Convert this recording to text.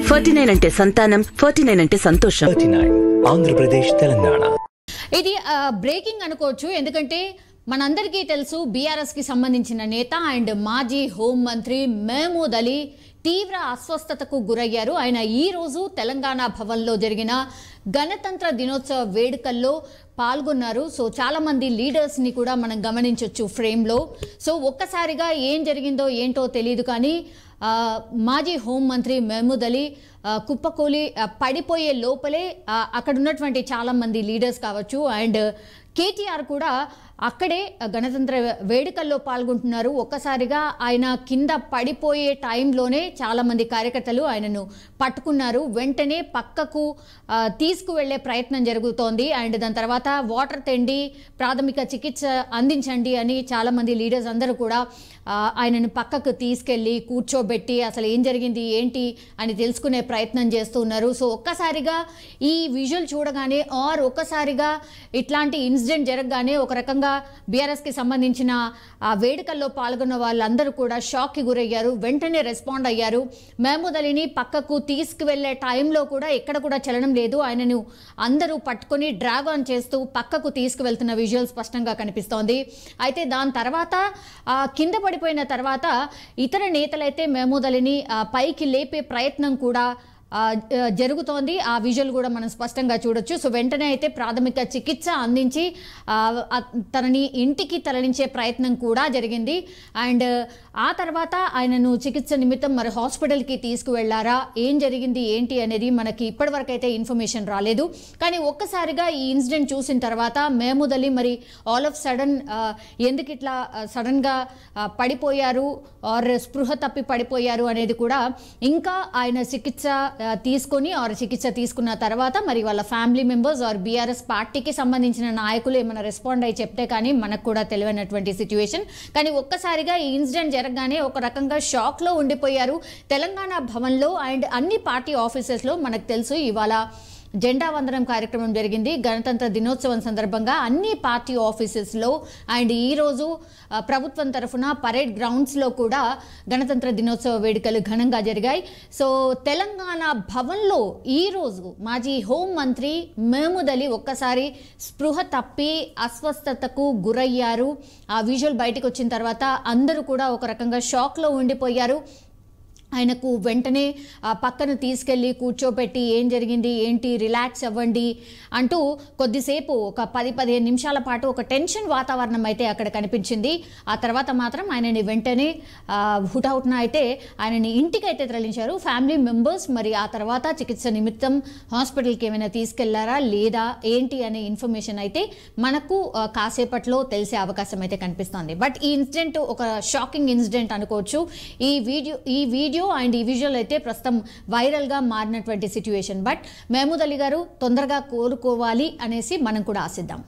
49 అంటే సంతానం, 49 అంటే సంతోషం. 49 ఆంధ్రప్రదేశ్ తెలంగాణ. ఇది బ్రేకింగ్ అనుకోవచ్చు, ఎందుకంటే మనందరికీ తెలుసు బీఆర్ఎస్ కి సంబంధించిన నేత అండ్ మాజీ హోంమంత్రి మహమూద్ అలీ తీవ్ర అస్వస్థతకు గురయ్యారు. ఆయన ఈ రోజు తెలంగాణ భవన్లో జరిగిన గణతంత్ర దినోత్సవ వేడుకల్లో పాల్గొన్నారు. సో చాలా మంది లీడర్స్ ని కూడా మనం గమనించవచ్చు ఫ్రేమ్ లో. సో ఒక్కసారిగా ఏం జరిగిందో ఏంటో తెలియదు, కానీ మాజీ హోంమంత్రి మహమూద్ అలీ కుప్పకూలి పడిపోయే లోపలే అక్కడ ఉన్నటువంటి చాలా మంది లీడర్స్ కావచ్చు అండ్ కేటీఆర్ కూడా అక్కడే గణతంత్ర వేడుకల్లో పాల్గొంటున్నారు. ఒక్కసారిగా ఆయన కింద పడిపోయే టైంలోనే చాలామంది కార్యకర్తలు ఆయనను పట్టుకున్నారు. వెంటనే పక్కకు తీసుకువెళ్లే ప్రయత్నం జరుగుతోంది అండ్ దాని తర్వాత వాటర్ తెండి ప్రాథమిక చికిత్స అందించండి అని చాలామంది లీడర్స్ అందరూ కూడా ఆయనను పక్కకు తీసుకెళ్ళి కూర్చోబెట్టి అసలు ఏం జరిగింది ఏంటి అని తెలుసుకునే ప్రయత్నం చేస్తున్నారు. సో ఒక్కసారిగా ఈ విజువల్ చూడగానే ఒక్కసారిగా ఇట్లాంటి ఇన్సిడెంట్ జరగగానే ఒక రకంగా బీఆర్ఎస్కి సంబంధించిన వేడుకల్లో పాల్గొన్న వాళ్ళందరూ కూడా షాక్కి గురయ్యారు. వెంటనే రెస్పాండ్ అయ్యారు. మహమూద్ అలీని పక్కకు తీసుకువెళ్లే టైంలో కూడా ఎక్కడ కూడా చలనం లేదు. ఆయనను అందరూ పట్టుకొని డ్రాగ్ ఆన్ చేస్తూ పక్కకు తీసుకువెళ్తున్న విజువల్ స్పష్టంగా కనిపిస్తోంది. అయితే దాని తర్వాత కింద పడిపోయిన తర్వాత ఇతర నేతలైతే మహమూద్ అలీని పైకి లేపే ప్రయత్నం కూడా జరుగుతోంది. ఆ విజువల్ కూడా మనం స్పష్టంగా చూడొచ్చు. సో వెంటనే అయితే ప్రాథమిక చికిత్స అందించి తనని ఇంటికి తరలించే ప్రయత్నం కూడా జరిగింది అండ్ ఆ తర్వాత ఆయనను చికిత్స నిమిత్తం మరి హాస్పిటల్కి తీసుకువెళ్లారా, ఏం జరిగింది ఏంటి అనేది మనకి ఇప్పటివరకు అయితే ఇన్ఫర్మేషన్ రాలేదు. కానీ ఒక్కసారిగా ఈ ఇన్సిడెంట్ చూసిన తర్వాత మహమూద్ అలీ మరి ఆల్ ఆఫ్ సడన్ ఎందుకు ఇట్లా సడన్గా పడిపోయారు ఆర్ స్పృహ తప్పి పడిపోయారు అనేది కూడా ఇంకా ఆయన చికిత్స తీసుకున్న తర్వాత మరి వాళ్ళ ఫ్యామిలీ మెంబర్స్ ఆర్ బీఆర్ఎస్ పార్టీకి సంబంధించిన నాయకులు ఏమైనా రెస్పాండ్ అయ్యి చెప్తే కానీ మనకు కూడా తెలియనటువంటి సిచ్యువేషన్. కానీ ఒక్కసారిగా ఈ ఇన్సిడెంట్ జరగగానే ఒక రకంగా షాక్లో ఉండిపోయారు తెలంగాణ భవన్లో అండ్ అన్ని పార్టీ ఆఫీసెస్లో. మనకు తెలుసు ఇవాళ జెండా వందనం కార్యక్రమం జరిగింది గణతంత్ర దినోత్సవం సందర్భంగా అన్ని పార్టీ ఆఫీసెస్లో అండ్ ఈరోజు ప్రభుత్వం తరఫున పరేడ్ గ్రౌండ్స్లో కూడా గణతంత్ర దినోత్సవ వేడుకలు ఘనంగా జరిగాయి. సో తెలంగాణ భవన్లో ఈరోజు మాజీ హోంమంత్రి మహమూద్ అలీ ఒక్కసారి స్పృహ తప్పి అస్వస్థతకు గురయ్యారు. ఆ విజువల్ బయటకు వచ్చిన తర్వాత అందరూ కూడా ఒక రకంగా షాక్లో ఉండిపోయారు. ఆయనకు వెంటనే పక్కన తీసుకెళ్ళి కూర్చోపెట్టి ఏం జరిగింది ఏంటి రిలాక్స్ అవ్వండి అంటూ కొద్దిసేపు ఒక 10-15 నిమిషాల పాటు ఒక టెన్షన్ వాతావరణం అయితే అక్కడ కనిపించింది. ఆ తర్వాత మాత్రం ఆయనని వెంటనే హుటాహుటిన అయితే ఆయనని ఇంటికి అయితే తరలించారు ఫ్యామిలీ మెంబర్స్. మరి ఆ తర్వాత చికిత్స నిమిత్తం హాస్పిటల్కి ఏమైనా తీసుకెళ్లారా లేదా ఏంటి అనే ఇన్ఫర్మేషన్ అయితే మనకు కాసేపట్లో తెలిసే అవకాశం అయితే కనిపిస్తోంది. బట్ ఈ ఇన్సిడెంట్ ఒక షాకింగ్ ఇన్సిడెంట్ అనుకోవచ్చు. ఈ వీడియో అండ్ ఈ విజువల్ అయితే ప్రస్తుతం వైరల్ గా మారినటువంటి సిచ్యువేషన్. బట్ మహమూద్ అలీ గారు తొందరగా కోలుకోవాలి అనేసి మనం కూడా ఆశిద్దాం.